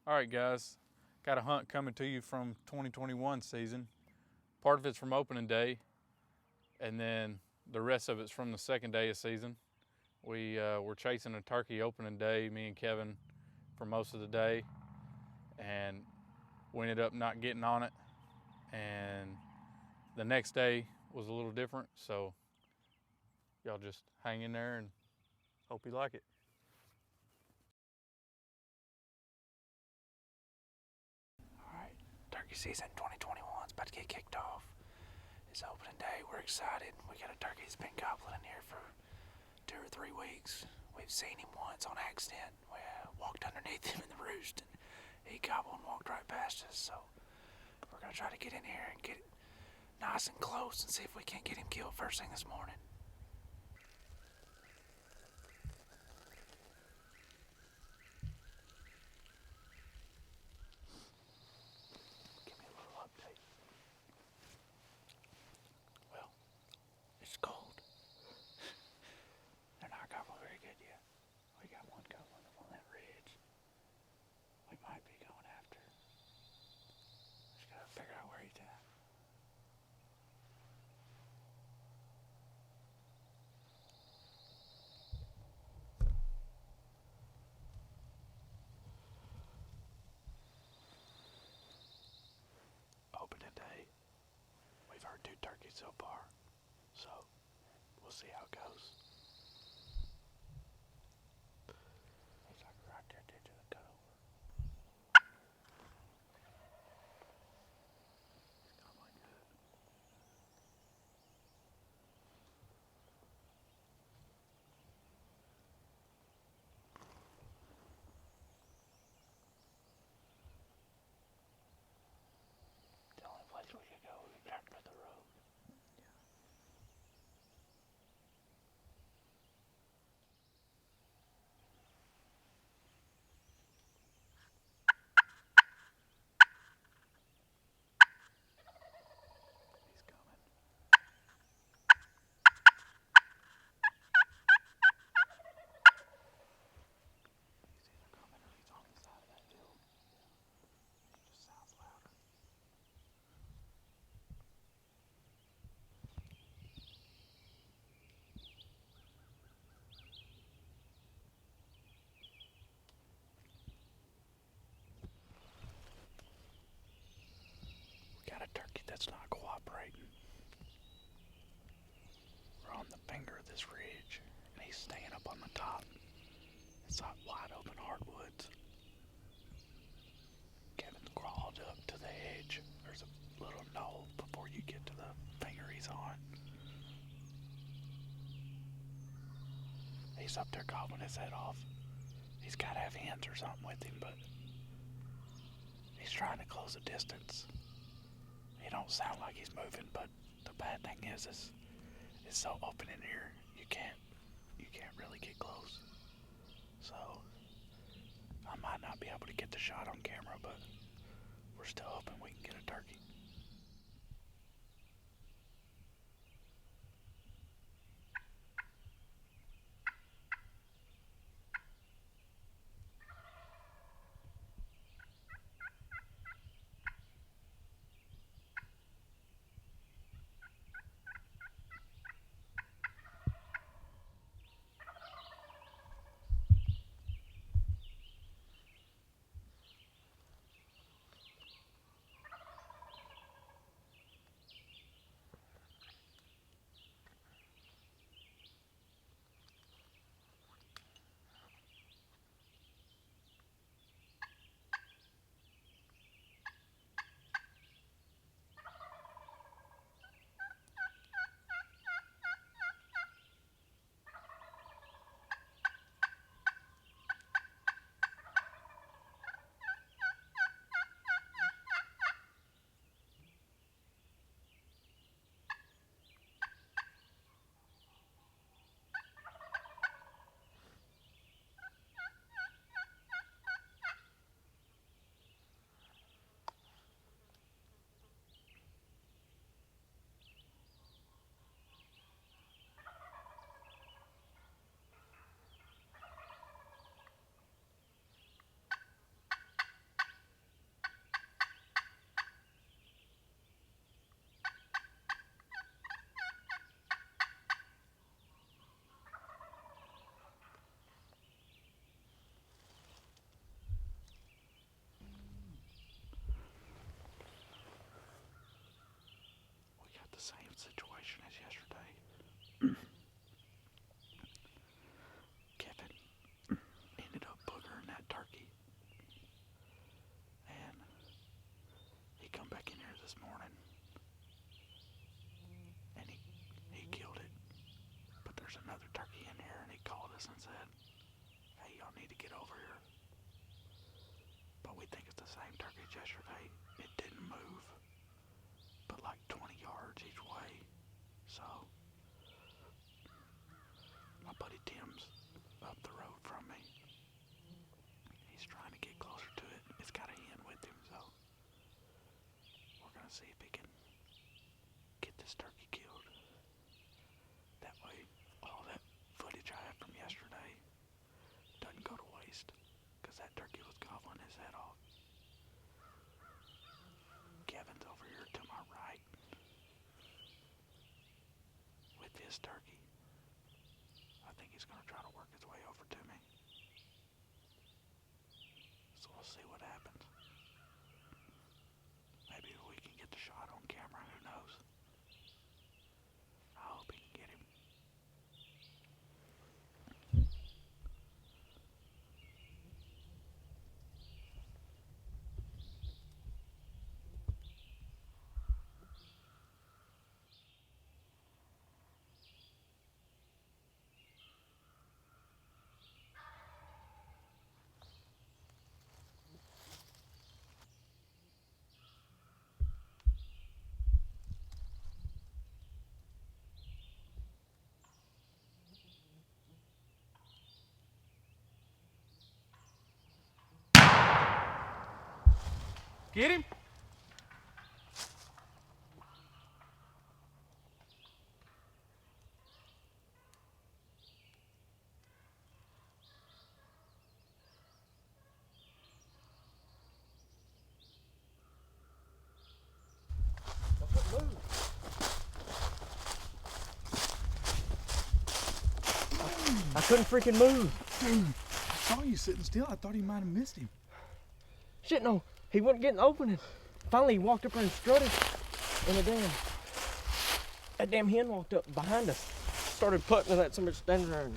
All right, guys, got a hunt coming to you from 2021 season. Part of it's from opening day, and then the rest of it's from the second day of season. We were chasing a turkey opening day, me and Kevin, for most of the day, and we ended up not getting on it. And the next day was a little different, so y'all just hang in there and hope you like it. Turkey season 2021 is about to get kicked off. It's opening day. We're excited. We got a turkey that's been gobbling in here for 2 or 3 weeks. We've seen him once on accident. We walked underneath him in the roost and he gobbled and walked right past us. So we're going to try to get in here and get it nice and close and see if we can't get him killed first thing this morning. It's cold. They're not gobbling very good yet. We got one gobbling up on that ridge. We might be going after. Just gotta figure out where he's at. Opening day. We've heard 2 turkeys so far. So, we'll see how it goes. He's like right there to the cutover. He's gobbling good. The only place we could go would be back to the road. He's coming. He's either coming or he's on the side of that hill. He just sounds louder. We got a turkey that's not cooperating. We're on the finger of this ridge, and he's staying up on the top. It's like wide open hardwoods. Kevin's crawled up to the edge. There's a little knoll before you get to the finger he's on. He's up there gobbling his head off. He's got to have hands or something with him, but he's trying to close the distance. He don't sound like he's moving, but the bad thing is it's so open in here, you can't really get close. So I might not be able to get the shot on camera, but we're still hoping we can get a turkey. the same situation as yesterday. Kevin ended up boogering that turkey. And he come back in here this morning. And he killed it. But there's another turkey in here, and he called us and said, hey, y'all need to get over here. But we think it's the same turkey as yesterday. It didn't move, but like 20 yards each way. So, my buddy Tim's up the road from me. He's trying to get closer to it. It's got a hen with him, so we're gonna see if he can get this turkey killed. That way, all that footage I have from yesterday doesn't go to waste, because that turkey was gobbling his head off. Kevin's over here to my right with his turkey. I think he's going to try to work his way over to me. So we'll see what happens. Maybe we can get the shot on camera, who knows? I hope he can get him. Get him? I couldn't freaking move. Dude, I saw you sitting still. I thought he might have missed him. Shit, no. He wasn't getting the opening. Finally, he walked up there and strutted. And that damn hen walked up behind us. Started putting at somebody standing there.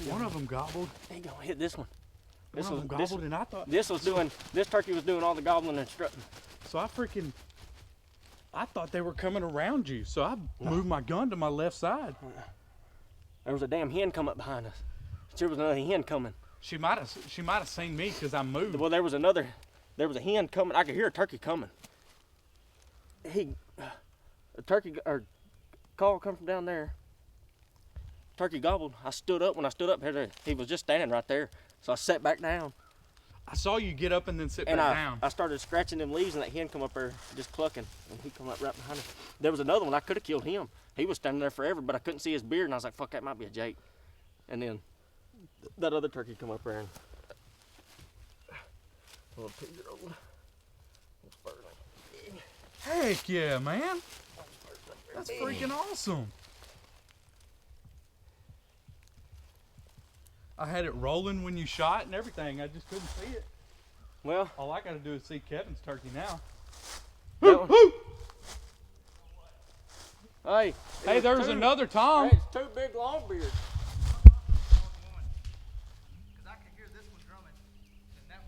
One of them gobbled. He gonna hit this one. One of them gobbled, and I thought This turkey was doing all the gobbling and strutting. so. I thought they were coming around you, so I moved my gun to my left side. There was a damn hen come up behind us. There was another hen coming. She might have seen me because I moved. Well, there was a hen coming. I could hear a turkey coming. A turkey or call come from down there. Turkey gobbled. I stood up. When I stood up, he was just standing right there. So I sat back down. I saw you get up and then sit back down. I started scratching them leaves, and that hen come up there just clucking, and he come up right behind us. There was another one. I could have killed him. He was standing there forever, but I couldn't see his beard, and I was like, fuck, that might be a Jake. And then that other turkey come up there and little 2-year-old. Heck yeah, man. That's freaking awesome. I had it rolling when you shot and everything. I just couldn't see it. Well, All I got to do is see Kevin's turkey now. Hey, There's another Tom. Hey, it's two big longbeards.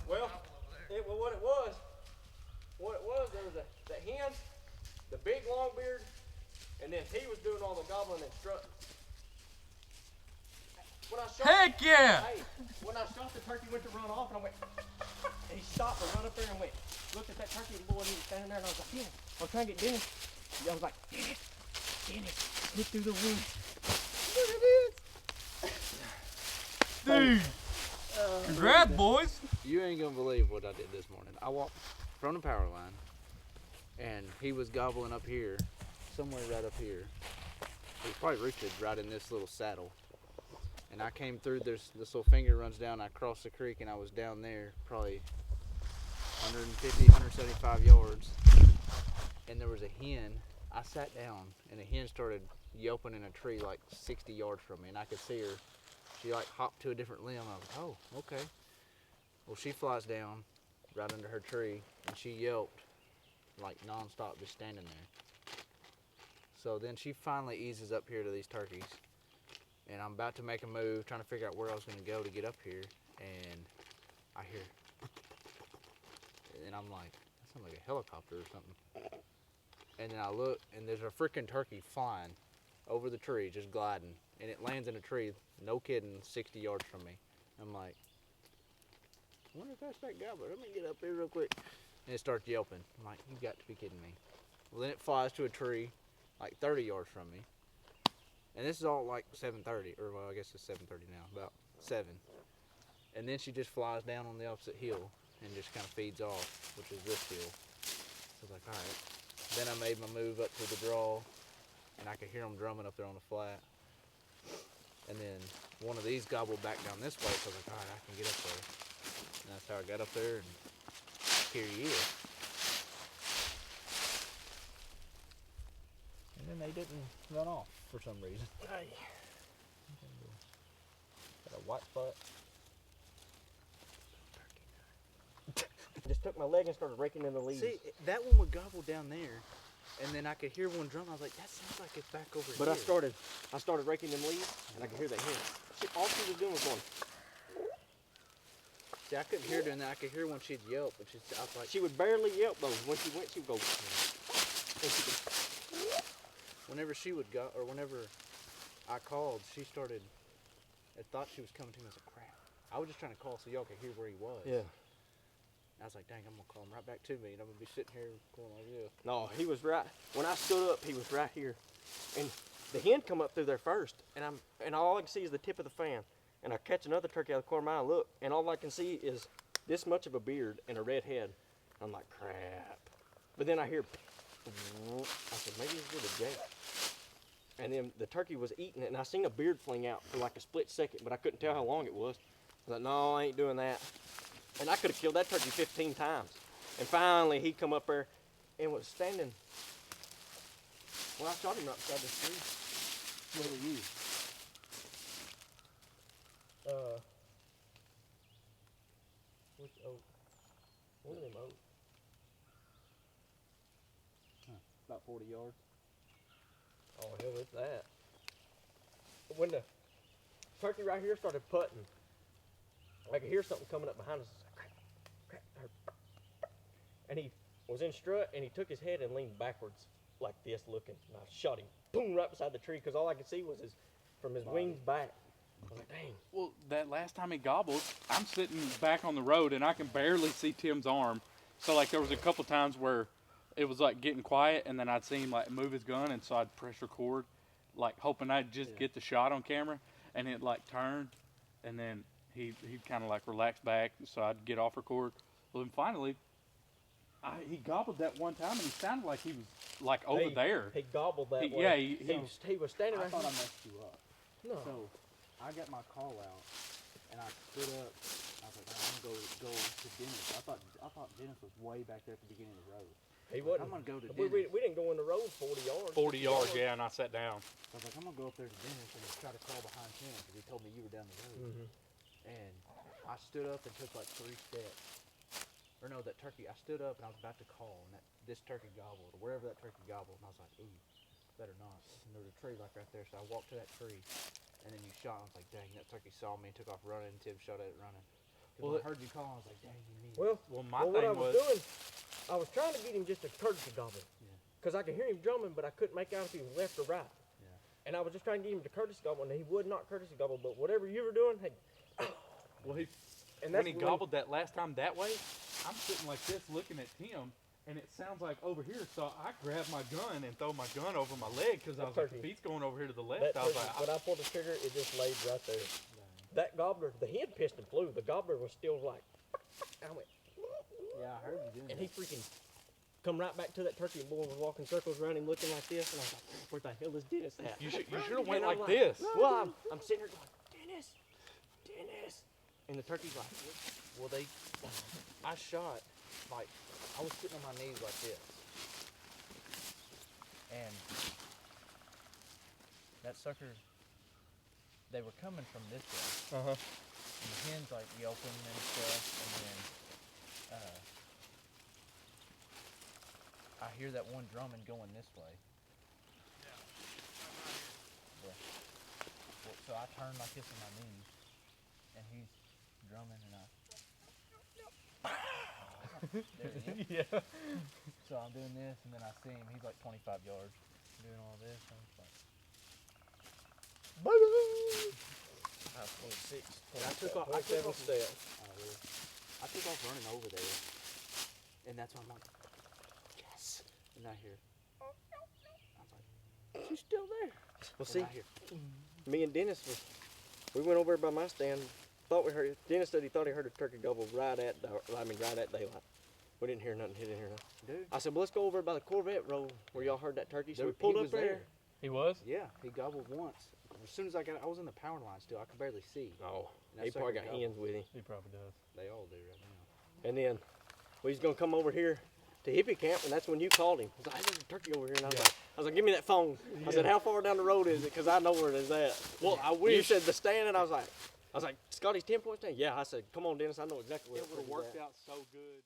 Well, what it was, there was the hen, the big longbeard, and then he was doing all the gobbling and strutting. When I shot, Heck yeah! Hey, when I shot, the turkey went to run off, and I went, and he stopped and run up there and went, looked at that turkey, and boy, he was standing there, and I was like, yeah, I was trying to get Dennis. I was like, Dennis, hit through the wind. There it is. Dude, congrats, boys. You ain't gonna believe what I did this morning. I walked from the power line, and he was gobbling up here, somewhere right up here. He was probably roosted right in this little saddle. And I came through, this little finger runs down, I crossed the creek, and I was down there probably 150, 175 yards. And there was a hen. I sat down, and a hen started yelping in a tree like 60 yards from me, and I could see her. She like hopped to a different limb. I was like, oh, okay. Well, she flies down, right under her tree, and she yelped like nonstop, just standing there. So then she finally eases up here to these turkeys, and I'm about to make a move, trying to figure out where I was going to go to get up here, and I hear, and I'm like, that sounds like a helicopter or something. And then I look, and there's a freaking turkey flying over the tree, just gliding, and it lands in a tree, no kidding, 60 yards from me. I'm like, I wonder if that's that gobbler. Let me get up here real quick. And it starts yelping. I'm like, you got to be kidding me. Well, then it flies to a tree like 30 yards from me. And this is all like 7:30, or well, I guess it's 7:30 now, about 7. And then she just flies down on the opposite hill and just kind of feeds off, which is this hill. So I was like, all right. Then I made my move up to the draw, and I could hear them drumming up there on the flat. And then one of these gobbled back down this way, so I was like, all right, I can get up there. And that's how I got up there, and here he is. And then they didn't run off for some reason. Hey. Got a white spot. Just took my leg and started raking in the leaves. See, that one would gobble down there, and then I could hear one drum. I was like, that sounds like it's back over But here. I started raking them leaves, and I could hear that hit. All she was doing was going. See, I couldn't hear her doing that. I could hear when she'd yelp, but I was like, She would barely yelp though. When she went, she would go. And she could, whenever she would go, or whenever I called, she started. I thought she was coming to me. I was like, crap. I was just trying to call so y'all could hear where he was. yeah. I was like, dang, I'm gonna call him right back to me, and I'm gonna be sitting here going like this. No, he was right. When I stood up, he was right here, and the hen come up through there first, and all I can see is the tip of the fan, and I catch another turkey out of the corner of my eye and look, and all I can see is this much of a beard and a red head. I'm like, crap. But then I hear, I said, maybe it's just a jake. And then the turkey was eating it, and I seen a beard fling out for like a split second, but I couldn't tell how long it was. I was like, no, I ain't doing that. And I could have killed that turkey 15 times. And finally, he come up there and was standing. Well, I shot him right beside the tree. What were you? Which oak? One of them oaks. About 40 yards. Oh, hell, it's that. When the turkey right here started putting, I could hear something coming up behind us. Crack, and he was in strut, and he took his head and leaned backwards like this looking. And I shot him, boom, right beside the tree, because all I could see was from his wings back. I was like, dang. Well, that last time he gobbled, I'm sitting back on the road and I can barely see Tim's arm. So like there was a couple times where it was like getting quiet, and then I'd see him like move his gun, and so I'd press record, like hoping I'd just get the shot on camera, and it like turn, and then he'd kind of like relax back, so I'd get off record. Well, then finally, he gobbled that one time, and he sounded like he was like over there. He gobbled that way. Yeah, he was standing I right thought I here. messed you up. No. So I got my call out, and I stood up. I was like, I'm gonna go to Dennis. I thought Dennis was way back there at the beginning of the road. He wasn't. I'm gonna go to We Dennis. didn't go in the road 40 yards. 40 yards, yeah, and I sat down. I was like, I'm gonna go up there to Dennis and try to crawl behind him because he told me you were down the road. And I stood up and took like 3 steps. Or no, that turkey, I stood up and I was about to call, and this turkey gobbled, or wherever that turkey gobbled, and I was like, ooh, better not. And there was a tree like right there, so I walked to that tree, and then you shot, and I was like, dang, that turkey saw me and took off running, and Tim shot at it running. Well, When I heard you call, I was like, dang, you mean it. Well, my what I thing was doing, I was trying to get him just a courtesy gobble. Yeah. Because I could hear him drumming, but I couldn't make out if he was left or right. Yeah. And I was just trying to get him to courtesy gobble, and he would not courtesy gobble. But whatever you were doing, hey. Well, And when he gobbled that last time that way, I'm sitting like this looking at Tim, and it sounds like over here. So I grabbed my gun and throw my gun over my leg because I was like, if he's going over here to the left, I was like, when I pulled the trigger, it just laid right there. That gobbler, the head piston flew. The gobbler was still like, I went, Yeah, I heard you doing and he freaking come right back to that turkey, and boy was walking circles around him looking like this, and I was like, where the hell is Dennis at? you should have went And I'm like this. Well, I'm sitting here going, Dennis. And the turkey's like, well, I shot, like, I was sitting on my knees like this. And that sucker, they were coming from this way. Uh-huh. And the hen's like yelping and stuff, and then I hear that one drumming going this way. Yeah. Well, so I turn like this on my knees, and he's drumming, and there he is. Yeah. So I'm doing this, and then I see him. He's like 25 yards, doing all this. And it's like, I was 26. and I took off. 27 steps. Oh, really? I took off running over there, and that's when I'm like, yes. And I hear, I was like, she's still there. Well, And see, I hear, me and Dennis we went over by my stand. Thought we heard. Dennis said he thought he heard a turkey gobble right at daylight. We didn't hear nothing. He didn't hear nothing. dude. I said, well, let's go over by the Corvette road where y'all heard that turkey. So we Dude, pulled he up was there. He was? Yeah, he gobbled once. As soon as I was in the power line still. I could barely see. Oh, And that he probably sucker got gobbled. hens with him. He probably does. They all do right now. And then we was gonna come over here to hippie camp, and that's when you called him. I was like, "Hey, there's a turkey over here," and I was like, "Give me that phone." I said, "How far down the road is it? Because I know where it is at." Well, I wish. You said the stand, and I was like, Scotty's 10-point stand. Yeah, I said, "Come on, Dennis, I know exactly where It would have it's worked at." out so good.